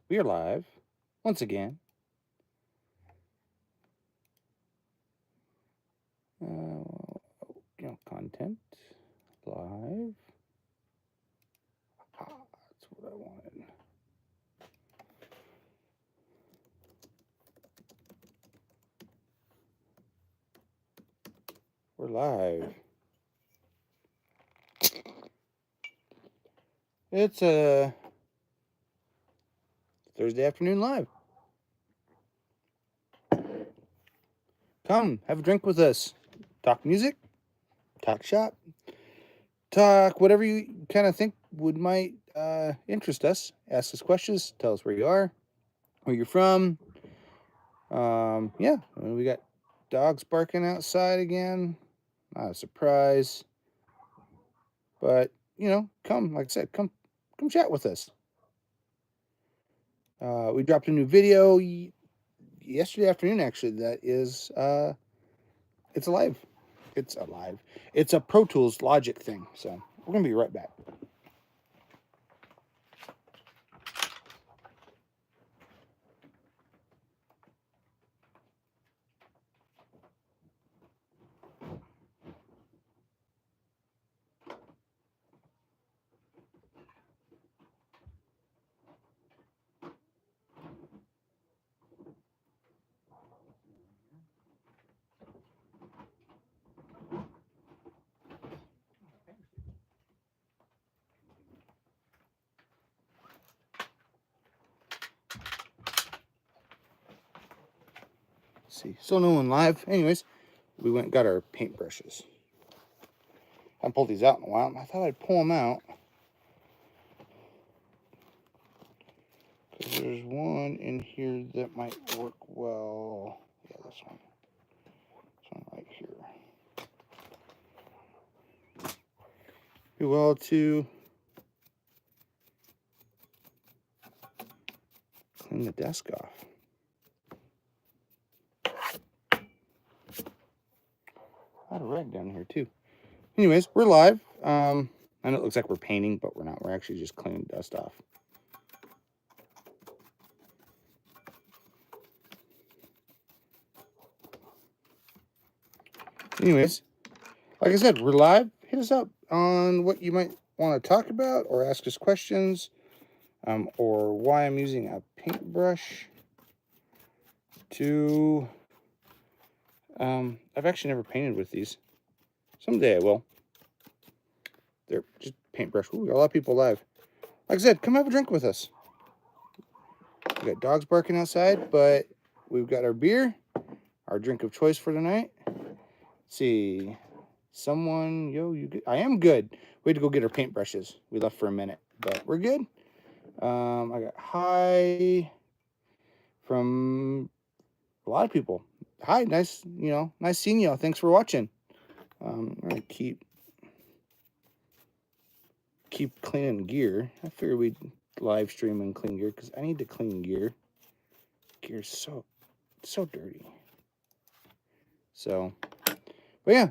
We are live once again. Content live. That's what I wanted. We're live. It's a Thursday afternoon live. Come have a drink with us. Talk music. Talk shop. Talk whatever you kind of think might interest us. Ask us questions. Tell us where you are, where you're from. Yeah, we got dogs barking outside again. Not a surprise. But, come, like I said, come chat with us. We dropped a new video yesterday afternoon, actually, that is, it's alive. It's alive. It's a Pro Tools Logic thing. So we're going to be right back. Let's see. Still no one live. Anyways, we went and got our paintbrushes. I haven't pulled these out in a while. I thought I'd pull them out. Because there's one in here that might work well. Yeah, this one. This one right here. Be well to clean the desk off. A lot of red down here too. Anyways, we're live. I know it looks like we're painting, but we're not. We're actually just cleaning dust off. Anyways, like I said, we're live. Hit us up on what you might want to talk about or ask us questions, or why I'm using a paintbrush to... I've actually never painted with these. Someday I will. They're just paintbrush. Ooh, we got a lot of people live. Like I said, come have a drink with us. We got dogs barking outside, but we've got our beer, our drink of choice for tonight. Let's see. Someone, you good? I am good. We had to go get our paintbrushes. We left for a minute, but we're good. I got hi from a lot of people. Hi, nice, nice seeing y'all. Thanks for watching. I'm gonna keep cleaning gear. I figured we'd live stream and clean gear because I need to clean gear. Gear's so dirty. So, but yeah.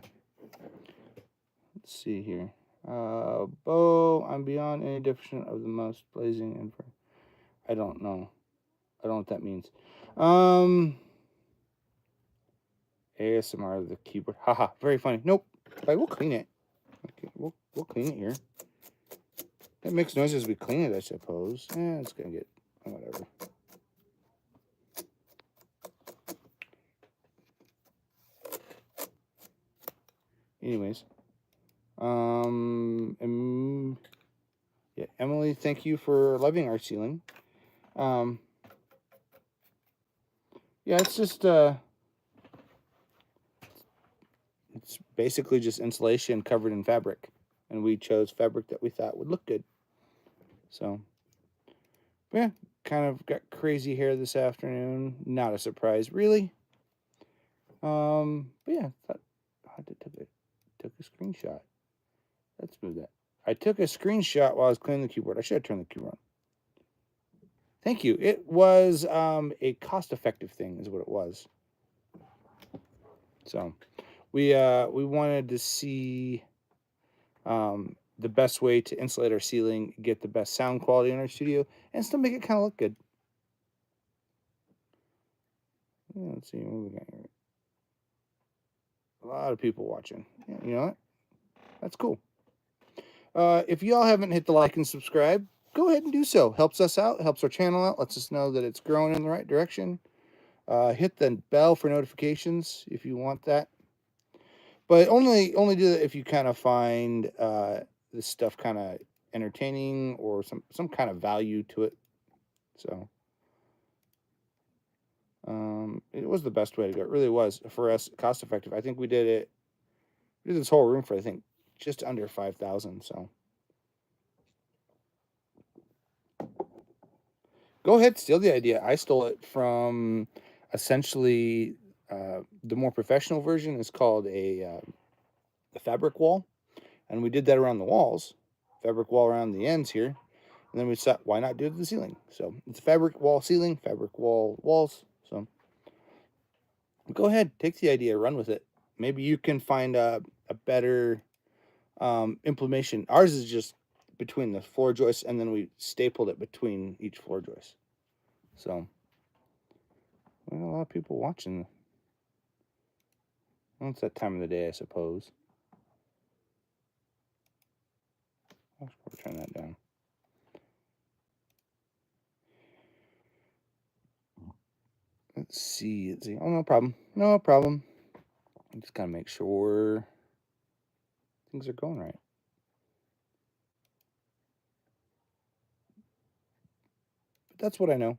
Let's see here. Bo, I'm beyond any definition of the most blazing and I don't know. I don't know what that means. ASMR of the keyboard. Haha, very funny. Nope. We'll clean it. Okay, we'll clean it here. It makes noise as we clean it, I suppose. It's gonna get whatever. Anyways. Yeah, Emily, thank you for loving our ceiling. Yeah, it's just it's basically just insulation covered in fabric, and we chose fabric that we thought would look good. So, yeah, kind of got crazy hair this afternoon. Not a surprise, really. But yeah, thought I took a screenshot. Let's move that. I took a screenshot while I was cleaning the keyboard. I should have turned the keyboard on. Thank you. It was a cost-effective thing, is what it was. So, we wanted to see the best way to insulate our ceiling, get the best sound quality in our studio, and still make it kind of look good. Yeah, let's see what we got here. A lot of people watching. Yeah, you know what? That's cool. If y'all haven't hit the like and subscribe, go ahead and do so. Helps us out, helps our channel out, lets us know that it's growing in the right direction. Hit the bell for notifications if you want that. But only do that if you kind of find this stuff kind of entertaining or some kind of value to it. So it was the best way to go. It really was for us, cost effective. I think we did this whole room for I think just under 5,000. So go ahead, steal the idea. I stole it from essentially the more professional version is called a fabric wall, and we did that around the walls, fabric wall around the ends here, and then we thought, why not do it to the ceiling? So it's a fabric wall ceiling, fabric wall walls. So go ahead, take the idea, run with it. Maybe you can find a better implementation. Ours is just between the floor joists, and then we stapled it between each floor joist. So we got a lot of people watching. Well, it's that time of the day, I suppose. I'll turn that down. Let's see. Oh, no problem. No problem. I just gotta make sure things are going right. But that's what I know.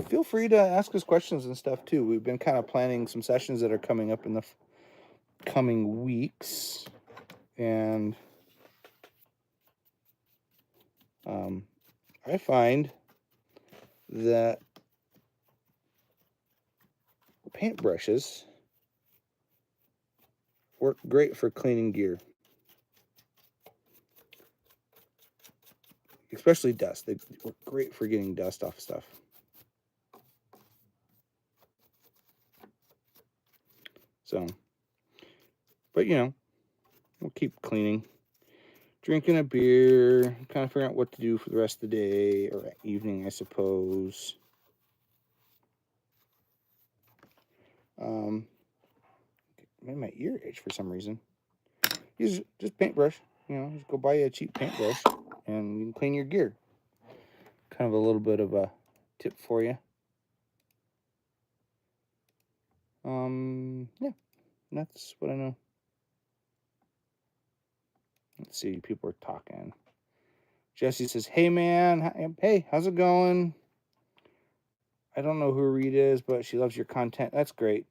Feel free to ask us questions and stuff too. We've been kind of planning some sessions that are coming up in the coming weeks, and I find that paintbrushes work great for cleaning gear, especially dust. They work great for getting dust off stuff. So, but you know, we'll keep cleaning, drinking a beer, kind of figuring out what to do for the rest of the day or evening, I suppose. Made my ear itch for some reason. Use just paintbrush, you know, just go buy a cheap paintbrush and you can clean your gear. Kind of a little bit of a tip for you. Yeah, that's what I know. Let's see, people are talking. Jesse says, "Hey man, hey, how's it going? I don't know who Rita is, but she loves your content. That's great.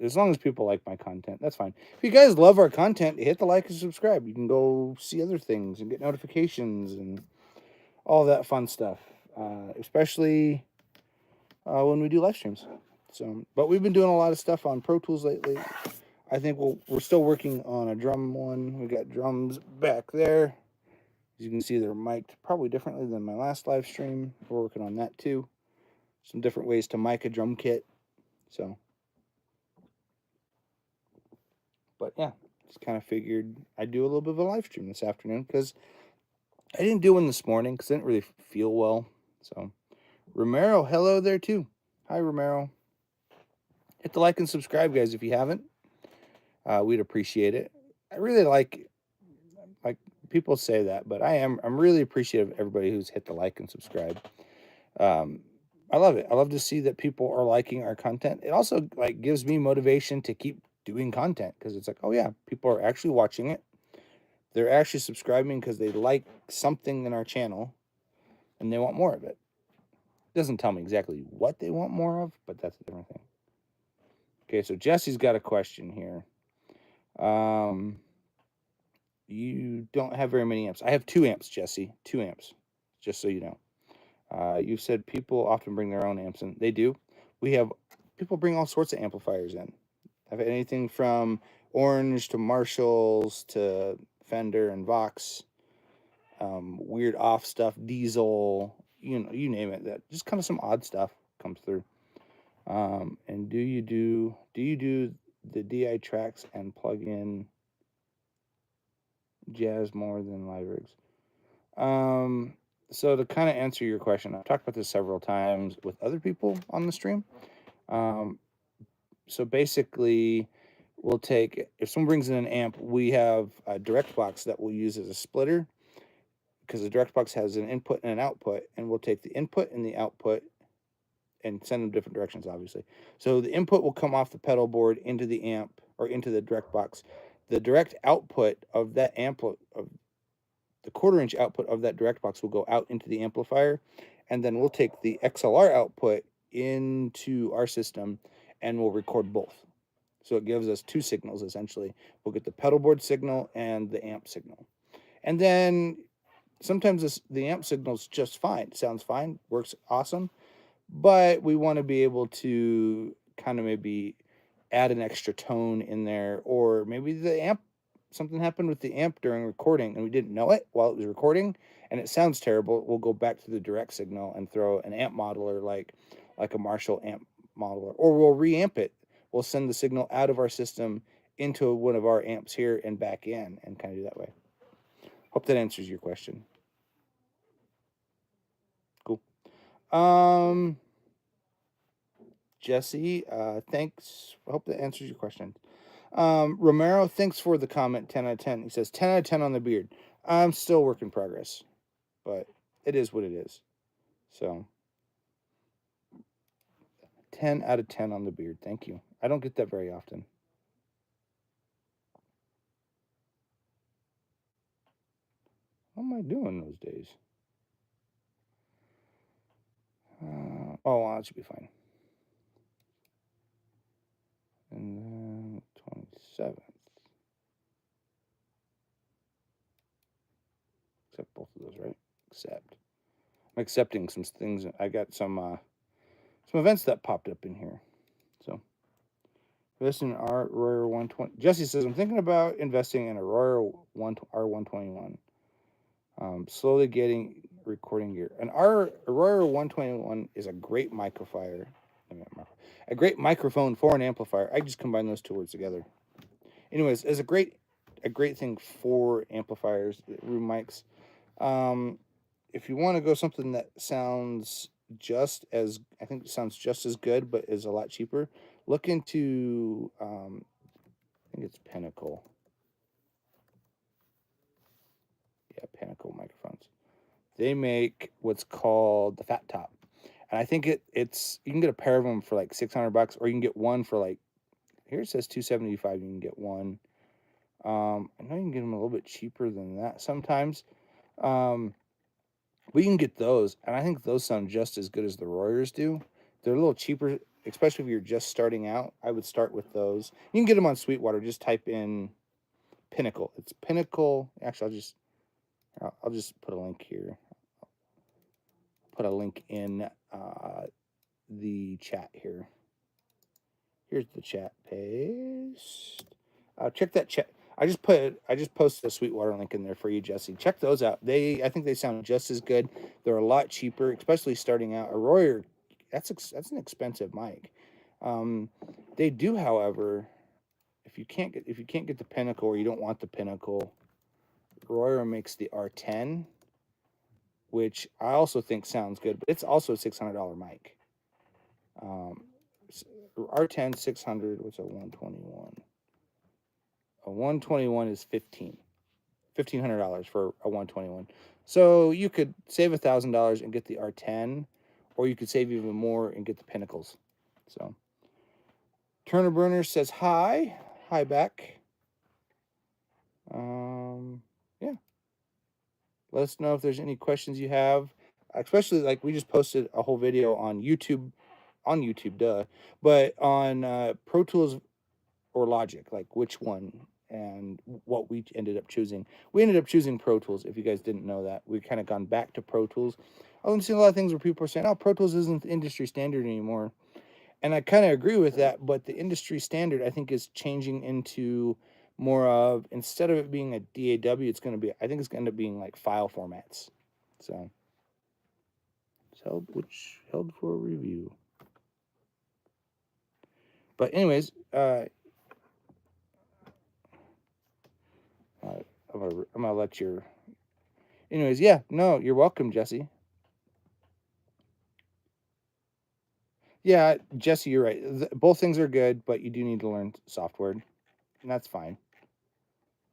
As long as people like my content, that's fine. If you guys love our content, hit the like and subscribe. You can go see other things and get notifications and all that fun stuff, especially when we do live streams. So, but we've been doing a lot of stuff on Pro Tools lately. I think we're still working on a drum one. We got drums back there. As you can see, they're mic'd probably differently than my last live stream. We're working on that too. Some different ways to mic a drum kit. So, but yeah, just kind of figured I'd do a little bit of a live stream this afternoon because I didn't do one this morning because I didn't really feel well. So, Romero, hello there too. Hi, Romero. Hit the like and subscribe, guys, if you haven't. We'd appreciate it. I really like people say that, but I'm really appreciative of everybody who's hit the like and subscribe. I love it. I love to see that people are liking our content. It also like gives me motivation to keep doing content because it's like, oh yeah, people are actually watching it. They're actually subscribing because they like something in our channel and they want more of it. It doesn't tell me exactly what they want more of, but that's a different thing. Okay, so Jesse's got a question here. You don't have very many amps. I have 2 amps, Jesse. 2 amps, just so you know. You said people often bring their own amps in. They do. We have people bring all sorts of amplifiers in. I've had anything from Orange to Marshalls to Fender and Vox, weird off stuff, Diesel, you know, you name it. That just kind of some odd stuff comes through. And do you do the DI tracks and plug in jazz more than live rigs. So to kind of answer your question, I've talked about this several times with other people on the stream. So basically, we'll take, if someone brings in an amp, we have a direct box that we'll use as a splitter, because the direct box has an input and an output, and we'll take the input and the output and send them different directions, obviously. So the input will come off the pedal board into the amp or into the direct box. The direct output of that amp, of the 1/4-inch output of that direct box, will go out into the amplifier, and then we'll take the XLR output into our system and we'll record both. So it gives us 2 signals, essentially. We'll get the pedal board signal and the amp signal. And then sometimes the amp signal's just fine. It sounds fine, works awesome. But we want to be able to kind of maybe add an extra tone in there, or maybe something happened with the amp during recording and we didn't know it while it was recording and it sounds terrible. We'll go back to the direct signal and throw an amp modeler like a Marshall amp modeler, or we'll reamp it. We'll send the signal out of our system into one of our amps here and back in, and kind of do that way. Hope that answers your question. Cool. Jesse, thanks. I hope that answers your question. Romero, thanks for the comment. 10 out of 10. He says 10 out of 10 on the beard. I'm still a work in progress, but it is what it is. So 10 out of 10 on the beard. Thank you. I don't get that very often. What am I doing those days? That should be fine. And then 27th. Accept both of those, right? Accept. I'm accepting some things. I got some events that popped up in here. So, invest in our Royer 120. Jesse says, I'm thinking about investing in a Royer R121. Slowly getting recording gear. And our Royer 121 is a great microphone. A great microphone for an amplifier. I just combine those 2 words together. Anyways, it's a great thing for amplifiers, room mics. If you want to go something that sounds just as good, but is a lot cheaper, look into, I think it's Pinnacle. Yeah, Pinnacle microphones. They make what's called the Fat Top. And I think it's you can get a pair of them for like $600, or you can get one for like, here it says $275. You can get one. I know you can get them a little bit cheaper than that sometimes. We can get those, and I think those sound just as good as the Royers do. They're a little cheaper, especially if you're just starting out. I would start with those. You can get them on Sweetwater. Just type in Pinnacle. It's Pinnacle. Actually, I'll just put a link here. Put a link in the chat here. Here's the chat paste. Check that chat. I just posted a Sweetwater link in there for you, Jesse. Check those out. I think they sound just as good. They're a lot cheaper, especially starting out. A Royer, that's an expensive mic. They do, however, if you can't get the Pinnacle, or you don't want the Pinnacle, Royer makes the R10, which I also think sounds good, but it's also a $600 mic. R10 600. What's a 121? A 121 is $1,500 for a 121. So you could save $1,000 and get the R10, or you could save even more and get the Pinnacles. So Turner Burner says hi back. Yeah. Let us know if there's any questions you have, especially like we just posted a whole video on YouTube, but on Pro Tools or Logic, like which one and what we ended up choosing. We ended up choosing Pro Tools. If you guys didn't know that, we've kind of gone back to Pro Tools. I've seen a lot of things where people are saying, "Oh, Pro Tools isn't the industry standard anymore," and I kind of agree with that. But the industry standard, I think, is changing into more of, instead of it being a DAW, it's going to be, I think it's going to end up being like file formats. So it's held for review. But anyways, I'm gonna let your. Anyways, yeah, no, you're welcome, Jesse. Yeah, Jesse, you're right. Both things are good, but you do need to learn software, and that's fine.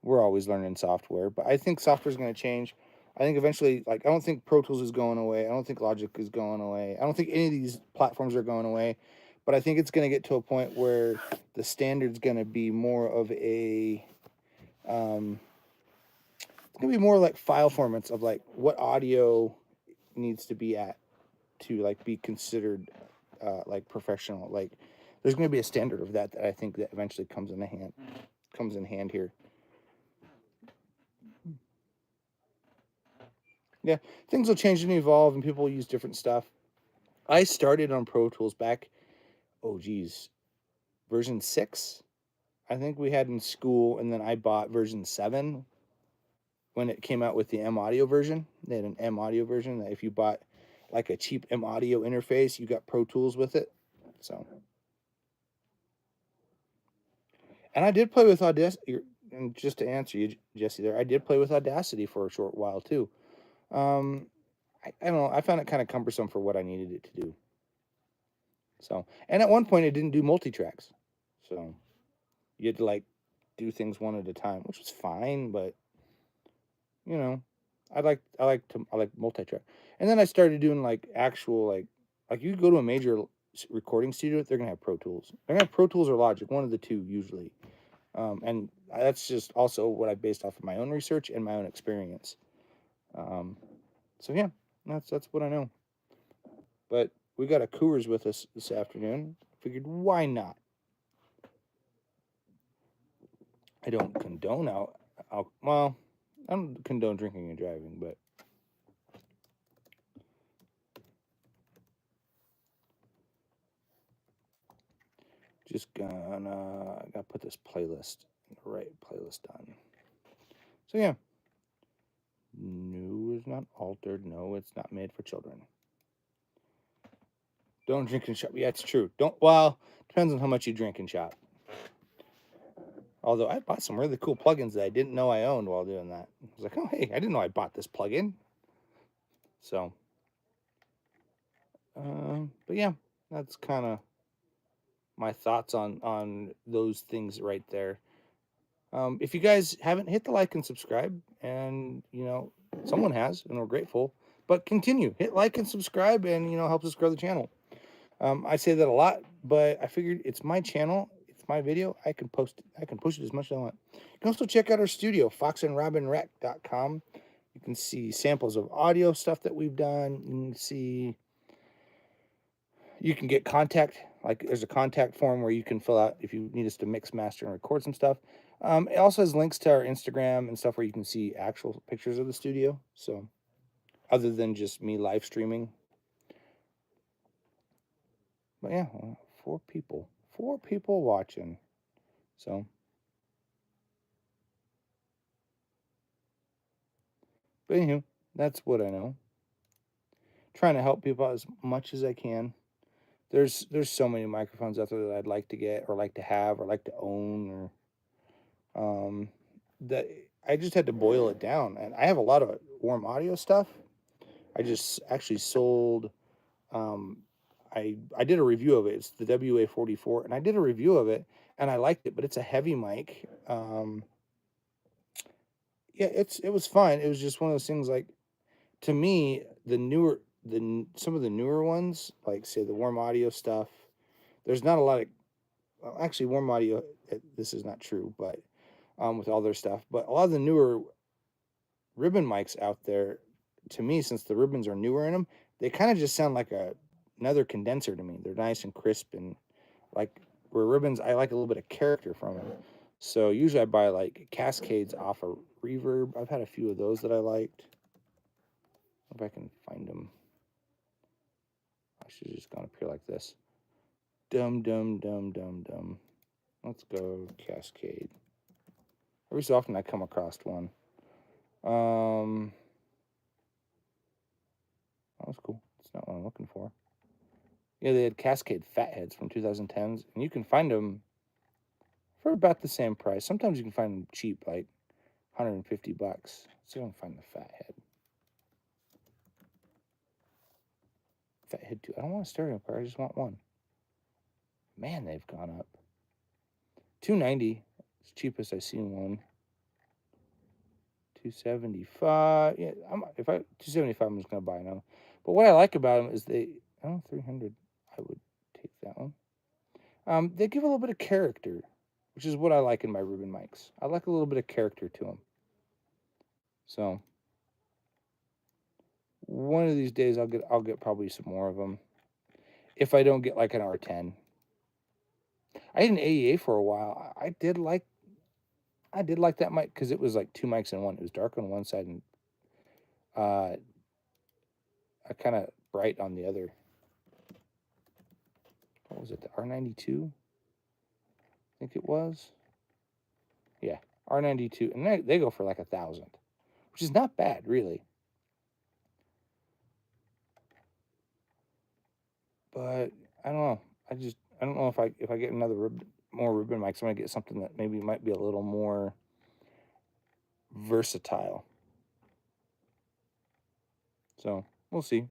We're always learning software, but I think software is going to change. I think eventually, like, I don't think Pro Tools is going away. I don't think Logic is going away. I don't think any of these platforms are going away, but I think it's going to get to a point where the standard's going to be more of a, it's going to be more like file formats of like what audio needs to be at to like be considered like professional. Like, there's going to be a standard of that I think that eventually comes in hand here. Yeah, things will change and evolve, and people will use different stuff. I started on Pro Tools back, oh geez, version 6. I think we had in school, and then I bought version 7 when it came out with the M Audio version. They had an M Audio version that if you bought like a cheap M Audio interface, you got Pro Tools with it. So, and I did play with Audacity. And just to answer you, Jesse, there, I did play with Audacity for a short while too. Um, I don't know. I found it kind of cumbersome for what I needed it to do. So, and at one point it didn't do multi-tracks. So you had to like do things one at a time, which was fine, but you know, I like multi-track. And then I started doing like actual like you go to a major recording studio, they're gonna have Pro Tools. They're gonna have Pro Tools or Logic, one of the two usually. And that's just also what I based off of my own research and my own experience. So yeah, that's what I know. But we got a Coors with us this afternoon. Figured why not? I don't condone well, I don't condone drinking and driving, but just gonna I gotta put this playlist in the right playlist on. So yeah, new is not altered. No, it's not made for children. Don't drink and shop. Yeah, it's true. Don't. Well, depends on how much you drink and shop. Although I bought some really cool plugins that I didn't know I owned while doing that. I was like, oh hey, I didn't know I bought this plugin. So, but yeah, that's kind of my thoughts on those things right there. If you guys haven't hit the like and subscribe, and you know someone has, and we're grateful, but continue hit like and subscribe, and you know helps us grow the channel. I say that a lot, but I figured it's my channel, it's my video. I can post it. I can push it as much as I want. You can also check out our studio, foxandrobinrec.com. You can see samples of audio stuff that we've done. You can see. You can get contact, like there's a contact form where you can fill out if you need us to mix, master, and record some stuff. It also has links to our Instagram and stuff where you can see actual pictures of the studio. So, other than just me live streaming. But yeah, well, four people watching. So, but anywho, that's what I know. Trying to help people out as much as I can. There's so many microphones out there that I'd like to get or like to have or like to own that I just had to boil it down. And I have a lot of warm audio stuff. I just actually sold. Um, I did a review of it. It's the WA44, and I did a review of it, and I liked it. But it's a heavy mic. Yeah, it was fine. It was just one of those things. Like to me, some of the newer ones, like say the warm audio stuff. There's not a lot of well, actually warm audio. This is not true, but with all their stuff, but a lot of the newer ribbon mics out there, to me, since the ribbons are newer in them, they kind of just sound like another condenser to me. They're nice and crisp and like where ribbons, I like a little bit of character from them. So usually I buy like Cascades off of Reverb. I've had a few of those that I liked. If I can find them, I should have just gone up here like this. Dum dum dum dum dum. Let's go Cascade. Every so often I come across one. That was cool. It's not what I'm looking for. Yeah, they had Cascade Fatheads from 2010s, and you can find them for about the same price. Sometimes you can find them cheap, like $150. Let's see if I can find the fat head. Fat head 2. I don't want a stereo player. I just want one. Man, they've gone up. $290. It's the cheapest I've seen one. $275. Yeah, if I $275, I'm just gonna buy them. But what I like about them is $300. I would take that one. They give a little bit of character, which is what I like in my ribbon mics. I like a little bit of character to them. So one of these days I'll get probably some more of them. If I don't get like an R10. I had an AEA for a while. I did like that mic because it was like 2 mics in one. It was dark on one side and kind of bright on the other. What was it? The R92? I think it was. Yeah, R92, and they go for like $1,000, which is not bad, really. But I don't know. I don't know if I get more ribbon mics, I'm gonna get something that maybe might be a little more versatile. So we'll see.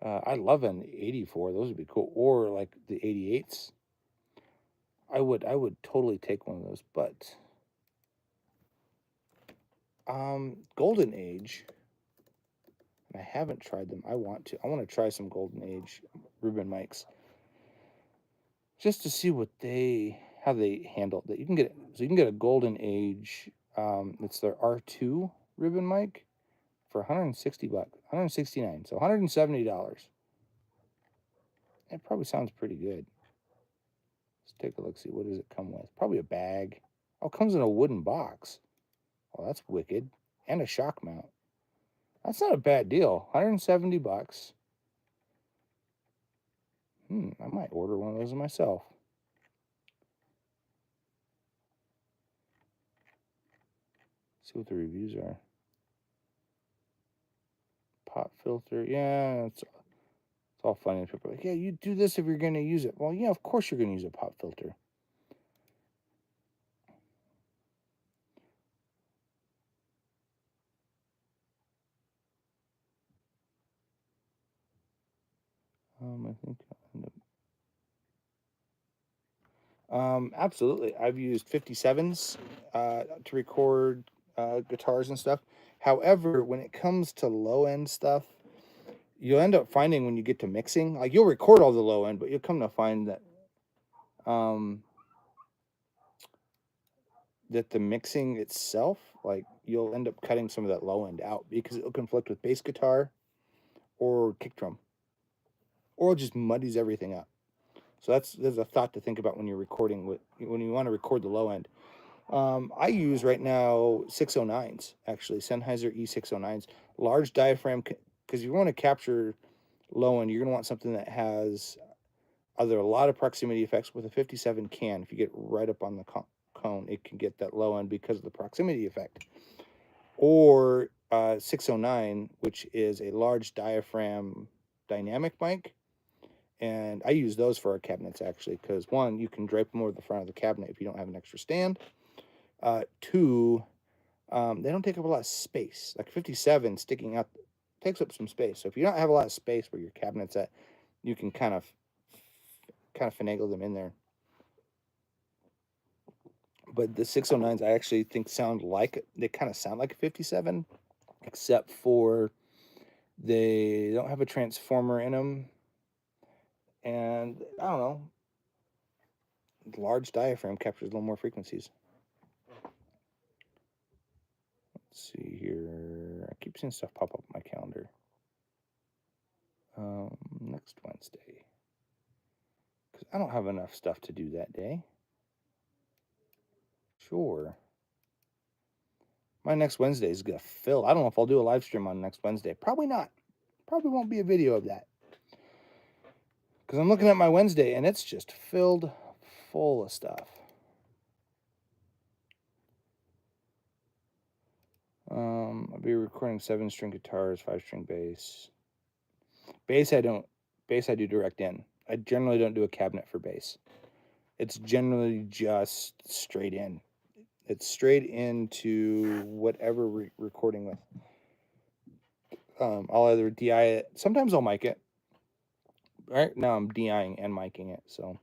I love an 84. Those would be cool, or like the 88s. I would totally take one of those. But Golden Age. And I haven't tried them. I want to. I want to try some Golden Age ribbon mics, just to see how they handle that. You can get a Golden Age. It's their R2 ribbon mic for $160, $169, so $170. It probably sounds pretty good. Let's take a look. See, what does it come with? Probably a bag. Oh, it comes in a wooden box. Oh, that's wicked, and a shock mount. That's not a bad deal. $170. I might order one of those myself. See what the reviews are. Pop filter. Yeah, it's all funny. People are like, yeah, you do this if you're going to use it. Well, yeah, of course you're going to use a pop filter. I think I'll end up. Absolutely. I've used 57s to record guitars and stuff. However, when it comes to low end stuff, you'll end up finding when you get to mixing, like you'll record all the low end, but you'll come to find that the mixing itself, like you'll end up cutting some of that low end out because it'll conflict with bass guitar or kick drum, or it just muddies everything up. So there's a thought to think about when you're recording when you want to record the low end. I use right now 609s, actually, Sennheiser E609s, large diaphragm, because you want to capture low end, you're going to want something that has either a lot of proximity effects. With a 57 can, if you get right up on the cone, it can get that low end because of the proximity effect. Or 609, which is a large diaphragm dynamic mic. And I use those for our cabinets, actually, because one, you can drape them over the front of the cabinet if you don't have an extra stand. Two, they don't take up a lot of space. Like 57 sticking out takes up some space. So if you don't have a lot of space where your cabinet's at, you can kind of finagle them in there. But the 609s, I actually think they kind of sound like a 57, except for they don't have a transformer in them. And I don't know, large diaphragm captures a little more frequencies. Let's see here. I keep seeing stuff pop up on my calendar. Next Wednesday. Because I don't have enough stuff to do that day. Sure. My next Wednesday is going to fill. I don't know if I'll do a live stream on next Wednesday. Probably not. Probably won't be a video of that. Because I'm looking at my Wednesday and it's just filled full of stuff. I'll be recording 7-string guitars, 5-string bass. Bass I do direct in. I generally don't do a cabinet for bass. It's generally just straight in. It's straight into whatever recording with. I'll either DI it. Sometimes I'll mic it. Right now I'm DIing and micing it. So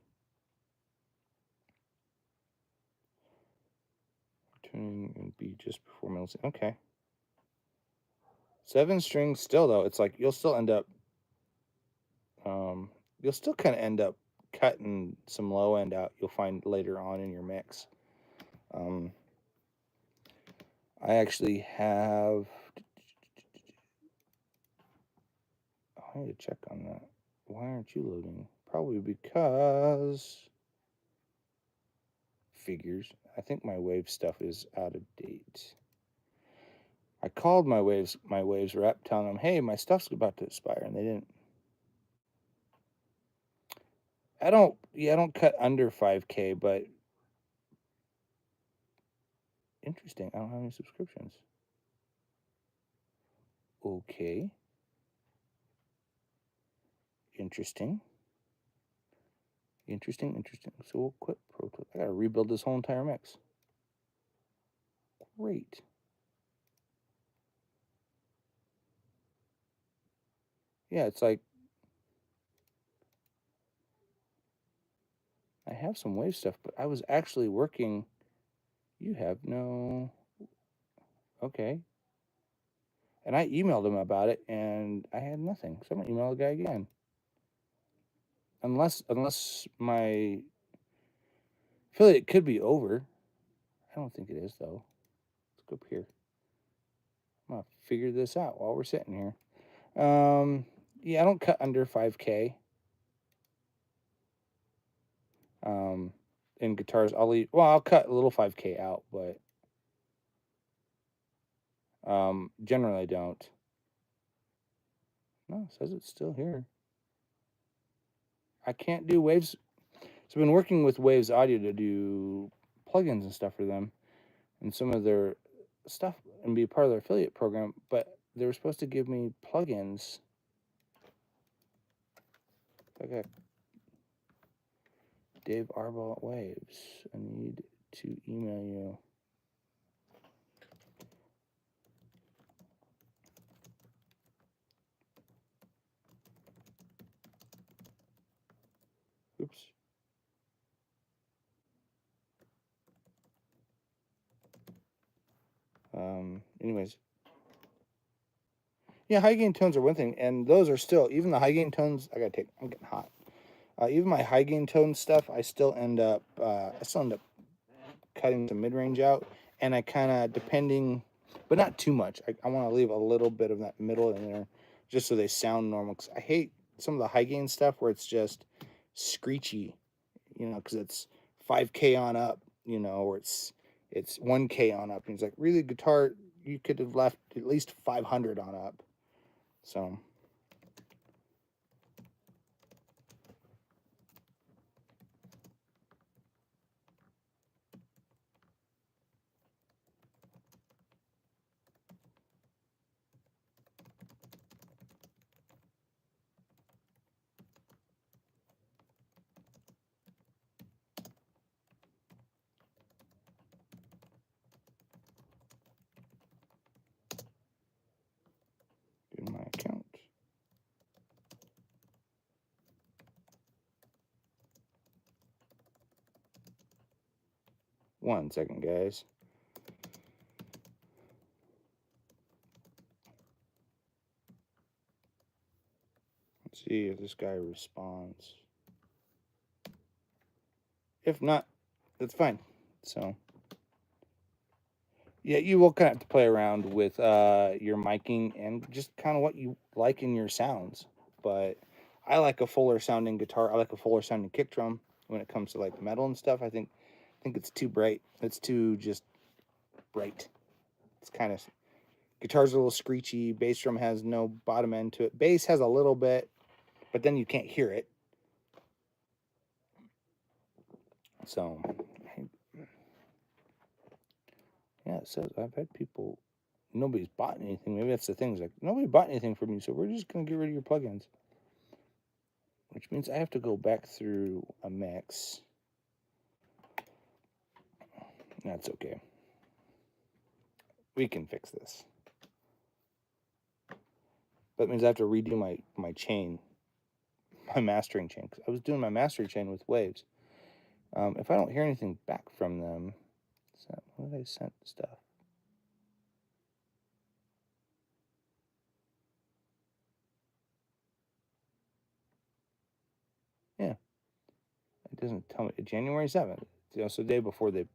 tuning and be just before middle. Okay. 7 strings still though. It's like you'll still end up. You'll still kind of end up cutting some low end out. You'll find later on in your mix. I actually have. I need to check on that. Why aren't you loading? Probably because figures. I think my wave stuff is out of date. I called my waves rep, telling them, "Hey, my stuff's about to expire," and they didn't. I don't cut under 5K, but interesting. I don't have any subscriptions. Okay. Interesting. So we'll quit Pro Tools. I gotta rebuild this whole entire mix. Great. Yeah, it's like I have some wave stuff, but I was actually working. You have no. Okay. And I emailed him about it, and I had nothing. So I'm gonna email the guy again. Unless my affiliate could be over. I don't think it is though. Let's go up here. I'm gonna figure this out while we're sitting here. Yeah, I don't cut under 5K. In guitars, I'll cut a little 5K out, but generally I don't. No, it says it's still here. I can't do Waves. So I've been working with Waves Audio to do plugins and stuff for them, and some of their stuff, and be part of their affiliate program. But they were supposed to give me plugins. I got Dave Arbol at Waves. I need to email you. Oops. Anyways. Yeah, high gain tones are one thing, and those are still, even the high gain tones, I'm getting hot. Even my high gain tone stuff, I still end up cutting some mid range out, and I kind of, depending, but not too much. I want to leave a little bit of that middle in there, just so they sound normal. Because I hate some of the high gain stuff where it's just screechy, because it's 5K on up, or it's 1K on up, and it's like, really, guitar, you could have left at least 500 on up. So. In my account. One second, guys. Let's see if this guy responds. If not, that's fine. So, yeah, you will kind of have to play around with your miking and just kind of what you like in your sounds. But I like a fuller sounding guitar. I like a fuller sounding kick drum when it comes to like metal and stuff. I think it's too bright. It's too just bright. It's kind of, guitar's a little screechy. Bass drum has no bottom end to it. Bass has a little bit, but then you can't hear it. So, yeah, it says I've had people, nobody's bought anything. Maybe that's the thing. It's like, nobody bought anything from you, so we're just going to get rid of your plugins. Which means I have to go back through a mix. That's okay. We can fix this. That means I have to redo my chain, my mastering chain. 'Cause I was doing my mastering chain with Waves. If I don't hear anything back from them, when did I send stuff? Yeah, it doesn't tell me. January 7th. So the day before they.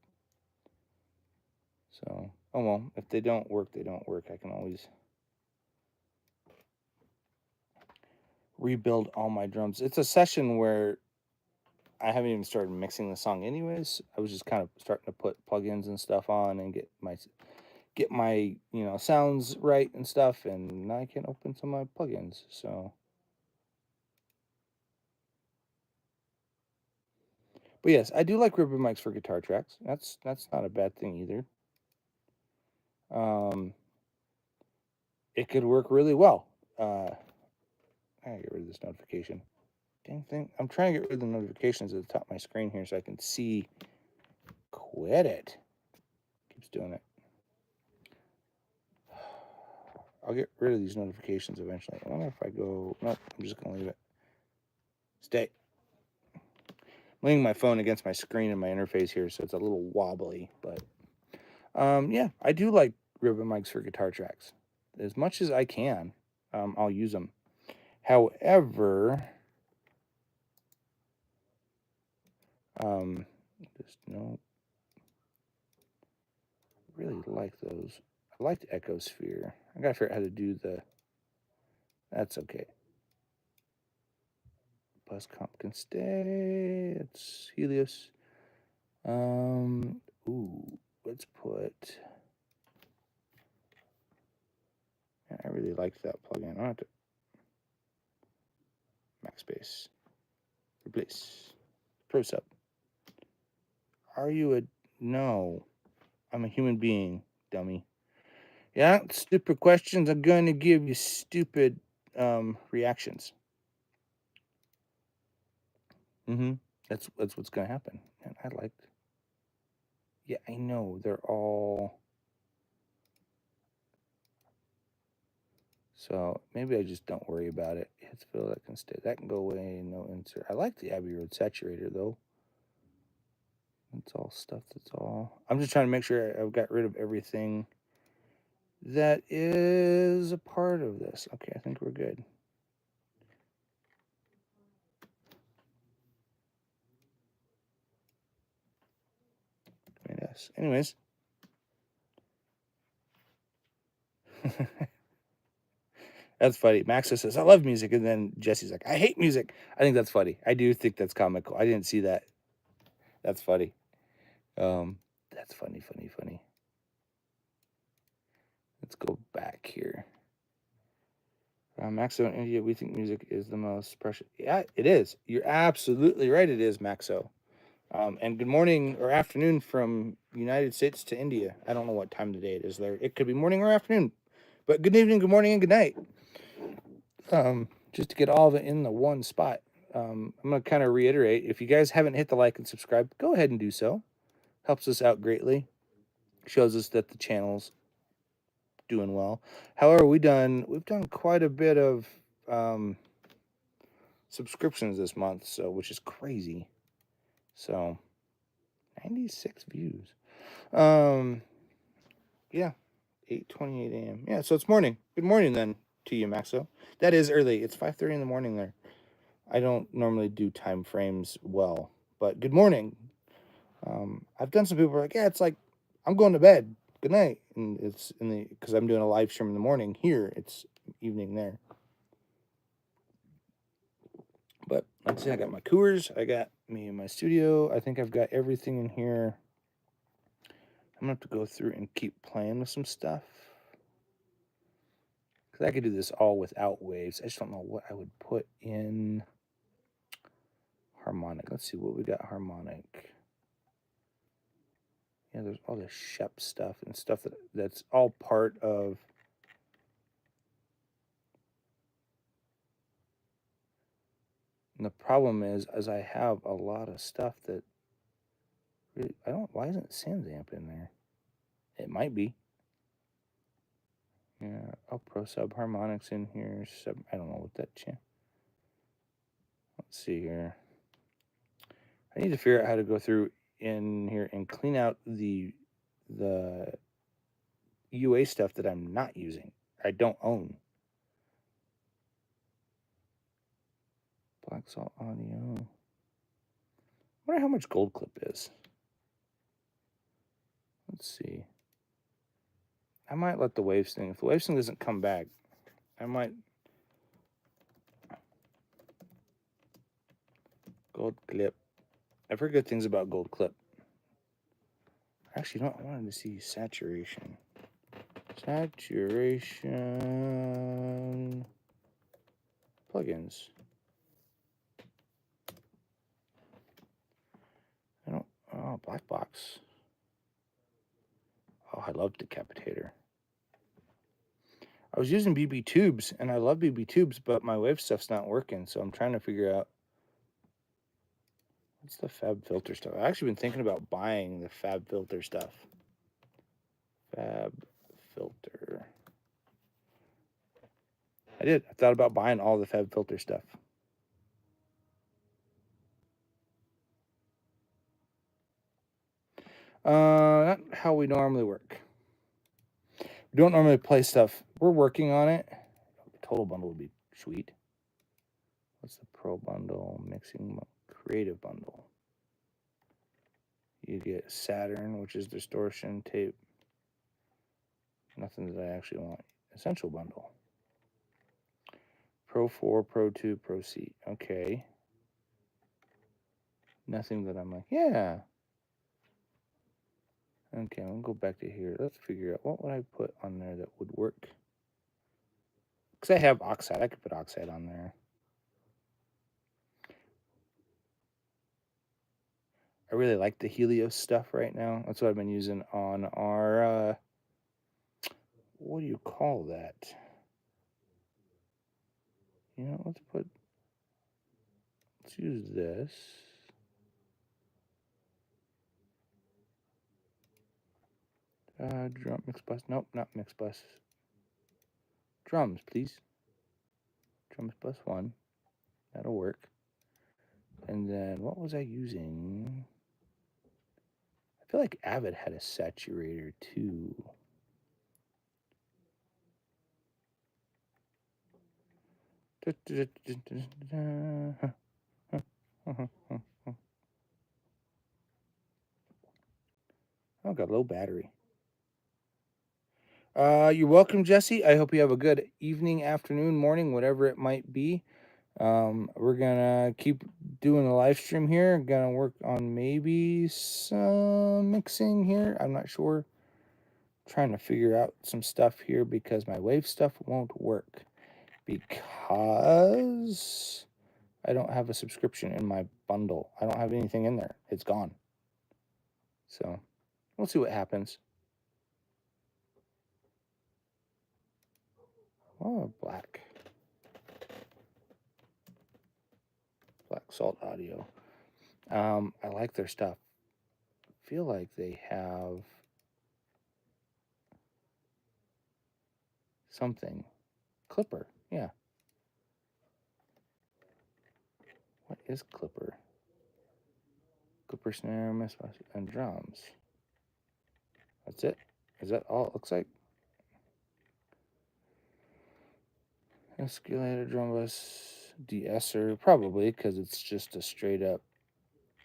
So, oh well, if they don't work, they don't work. I can always rebuild all my drums. It's a session where I haven't even started mixing the song anyways. I was just kind of starting to put plugins and stuff on and get my sounds right and stuff, and now I can open some of my plugins. So, but yes, I do like ribbon mics for guitar tracks. That's not a bad thing either. It could work really well. I gotta get rid of this notification. Dang thing! I'm trying to get rid of the notifications at the top of my screen here so I can see. Quit it. Keeps doing it. I'll get rid of these notifications eventually. I wonder if I go. Nope, I'm just gonna leave it. Stay. I'm leaning my phone against my screen and my interface here, so it's a little wobbly. But yeah, I do like ribbon mics for guitar tracks. As much as I can, I'll use them. However, just no. Really like those. I liked Echosphere. I gotta figure out how to do the. That's okay. Bus comp can stay. It's Helios. Ooh, let's put. I really liked that plugin. I don't have to. Max space. Replace. Pro sub. Are you a. No. I'm a human being, dummy. Yeah, stupid questions. I'm going to give you stupid reactions. That's what's going to happen. And I liked. Yeah, I know. They're all. So maybe I just don't worry about it. It's fill that can stay. That can go away. No insert. I like the Abbey Road saturator though. It's all stuff. That's all. I'm just trying to make sure I've got rid of everything that is a part of this. Okay, I think we're good. Yes. Anyways. That's funny. Maxa says, I love music. And then Jesse's like, I hate music. I think that's funny. I do think that's comical. I didn't see that. That's funny. That's funny. Let's go back here. Maxo in India, we think music is the most precious. Yeah, it is. You're absolutely right. It is, Maxo. And good morning or afternoon from United States to India. I don't know what time of the day it is there. It could be morning or afternoon. But good evening, good morning, and good night. Just to get all of it in the one spot. I'm going to kind of reiterate, if you guys haven't hit the like and subscribe, go ahead and do so. Helps us out greatly. Shows us that the channel's doing well. However, we've done quite a bit of subscriptions this month, so which is crazy. So 96 views. Yeah, 8:28 a.m. Yeah, so it's morning. Good morning then to you, Maxo. That is early. It's 5:30 in the morning there. I don't normally do time frames well, but good morning. I've done some people are like, yeah, it's like I'm going to bed. Good night, and it's in the because I'm doing a live stream in the morning here. It's evening there. But let's see, I got my Coors, I got me in my studio. I think I've got everything in here. I'm gonna have to go through and keep playing with some stuff. Because I could do this all without waves. I just don't know what I would put in harmonic. Let's see what we got harmonic. Yeah, there's all this Shep stuff and stuff that's all part of. And the problem is I have a lot of stuff that I don't. Why isn't Sansamp in there? It might be. Yeah. Oh, Pro Sub Harmonics in here. I don't know what that channel. Let's see here. I need to figure out how to go through in here and clean out the UA stuff that I'm not using. I don't own. Black Salt Audio. I wonder how much Gold Clip is. Let's see. I might let the Waves thing. If the Waves thing doesn't come back, I might. Gold Clip. I've heard good things about Gold Clip. Actually, you know what? I wanted to see saturation. Saturation. Plugins. I don't. Oh, Black Box. Oh, I love Decapitator. I was using BB Tubes, and I love BB Tubes, but my wave stuff's not working, so I'm trying to figure out what's the Fab Filter stuff. I've actually been thinking about buying the Fab Filter stuff. Fab Filter. I did. I thought about buying all the Fab Filter stuff. Not how we normally work. We don't normally play stuff. We're working on it. The total bundle would be sweet. What's the Pro Bundle? Mixing Creative Bundle. You get Saturn, which is distortion tape. Nothing that I actually want. Essential Bundle. Pro 4, Pro 2, Pro C. Okay. Nothing that I'm like, yeah. Okay, I'm going to go back to here. Let's figure out what would I put on there that would work. Because I have Oxide. I could put Oxide on there. I really like the Helios stuff right now. That's what I've been using on our, what do you call that? You know, let's use this. Drum mix bus. Nope, not mix bus. Drums, please. Drums bus 1. That'll work. And then what was I using? I feel like Avid had a saturator too. Oh, got low battery. You're welcome, Jesse. I hope you have a good evening, afternoon, morning, whatever it might be. We're gonna keep doing the live stream here. Gonna work on maybe some mixing here. I'm not sure. Trying to figure out some stuff here because my wave stuff won't work because I don't have a subscription in my bundle. I don't have anything in there. It's gone. So we'll see what happens. Oh, Black Salt Audio. I like their stuff. Feel like they have something. Clipper, yeah. What is Clipper? Clipper snare, miss, and drums. That's it? Is that all it looks like? Escalator, drum bus, de-esser, probably because it's just a straight up.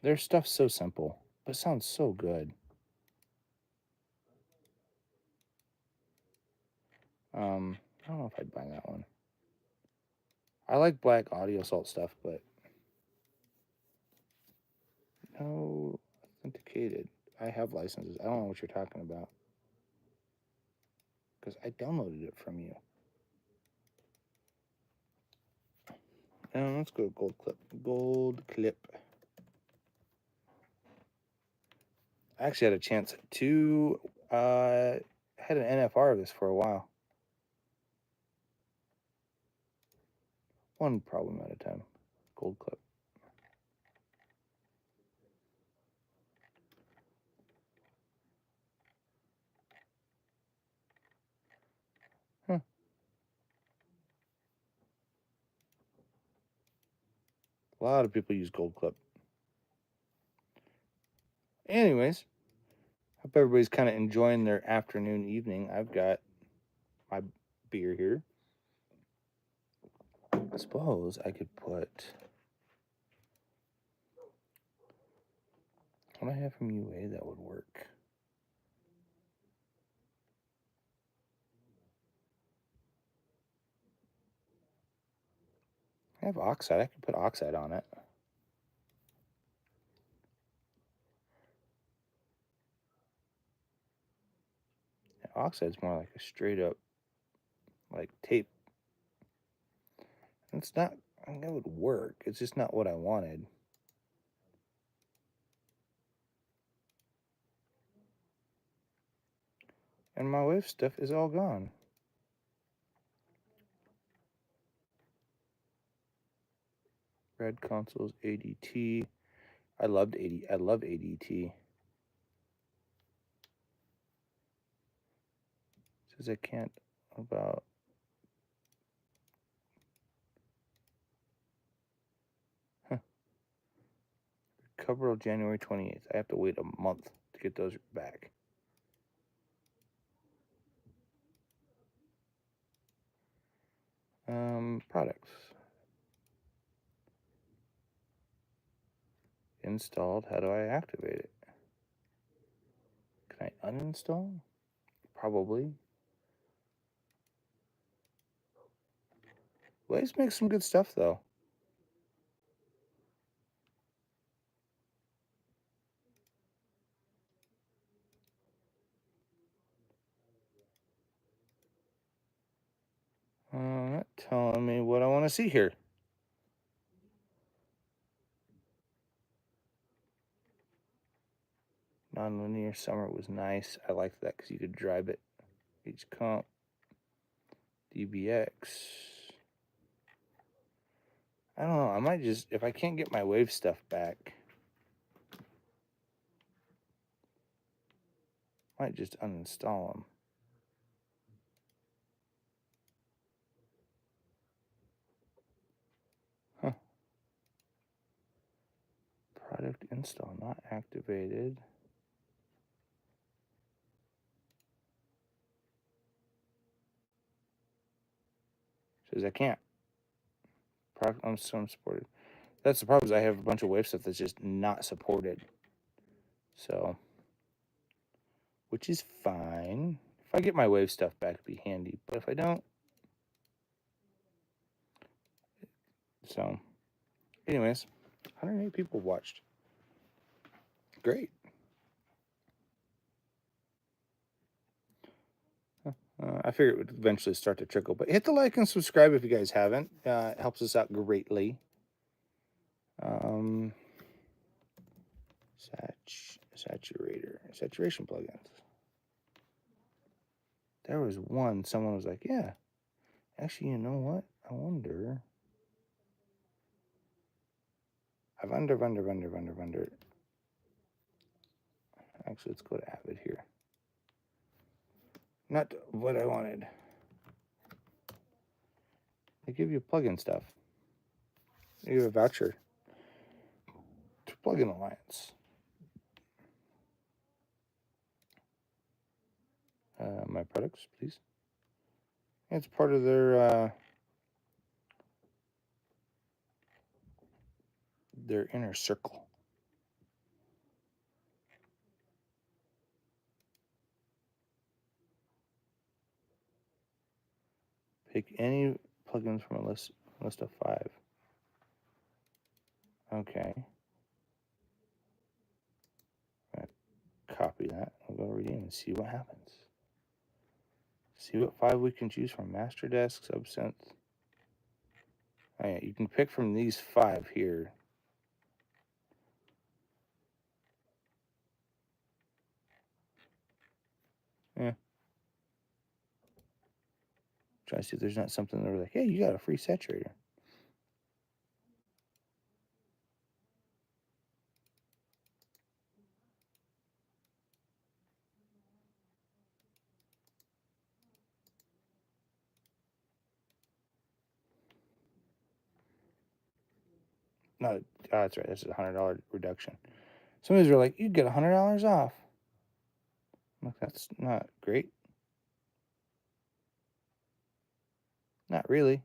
Their stuff's so simple, but sounds so good. I don't know if I'd buy that one. I like Black Audio Salt stuff, but no authenticated. I have licenses. I don't know what you're talking about because I downloaded it from you. Let's go Gold Clip. Gold Clip. I actually had a chance to had an NFR of this for a while. One problem at a time. Gold Clip. A lot of people use gold clip. Anyways, hope everybody's kind of enjoying their afternoon, evening. I've got my beer here. I suppose I could put... what do I have from UA that would work? I have oxide. I could put oxide on it. Oxide's more like a straight up, like, tape. It's not, I mean, it would work. It's just not what I wanted. And my wave stuff is all gone. Red consoles, ADT. I love ADT. Says I can't about... Cover of January 28th. I have to wait a month to get those back. Products. Installed. How do I activate it? Can I uninstall? Probably. Waves make some good stuff, though. Not telling me what I want to see here. Nonlinear summer was nice. I liked that because you could drive it. Each comp. DBX. I don't know. I might just, if I can't get my wave stuff back, I might just uninstall them. Huh. Product install not activated. Says I can't. Product unsupported. That's the problem, is I have a bunch of wave stuff that's just not supported. So, which is fine. If I get my wave stuff back, it'd be handy. But if I don't, so, anyways, 108 people watched. Great. I figure it would eventually start to trickle. But hit the like and subscribe if you guys haven't. It helps us out greatly. Saturation plugins. There was one, someone was like, yeah, actually, you know what? I wonder. I've under. Actually, let's go to Avid here. Not what I wanted. They give you plugin stuff. They give you a voucher to Plugin Alliance. My products, please. It's part of their inner circle. Pick any plugins from a list of 5. Okay. Copy that. We'll go to redeem and see what happens. See what 5 we can choose from. Master Desk, Subsynth. Oh, yeah, you can pick from these 5 here. Yeah. Try to see if there's not something that we're like, hey, you got a free saturator. No, that's right. That's a $100 reduction. Some of these are like, you get $100 off. I'm like, that's not great. Not really.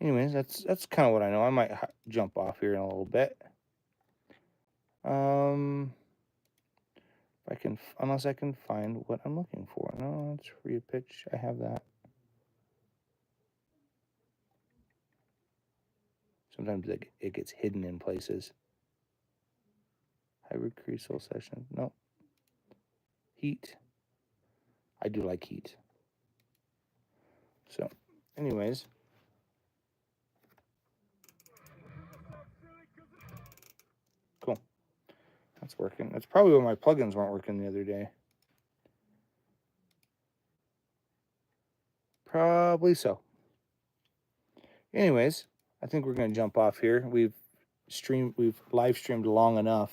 Anyways, that's kind of what I know. I might jump off here in a little bit. If I can, unless I can find what I'm looking for. No, it's free pitch. I have that. Sometimes it gets hidden in places. Hybrid creasel session. No. Heat. I do like heat. So, anyways. Cool. That's working. That's probably why my plugins weren't working the other day. Probably so. Anyways, I think we're going to jump off here. We've live streamed long enough.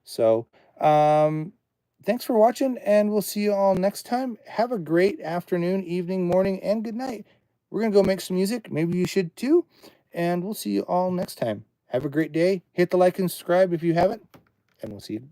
So, thanks for watching, and we'll see you all next time. Have a great afternoon, evening, morning, and good night. We're going to go make some music. Maybe you should too. And we'll see you all next time. Have a great day. Hit the like and subscribe if you haven't, and we'll see you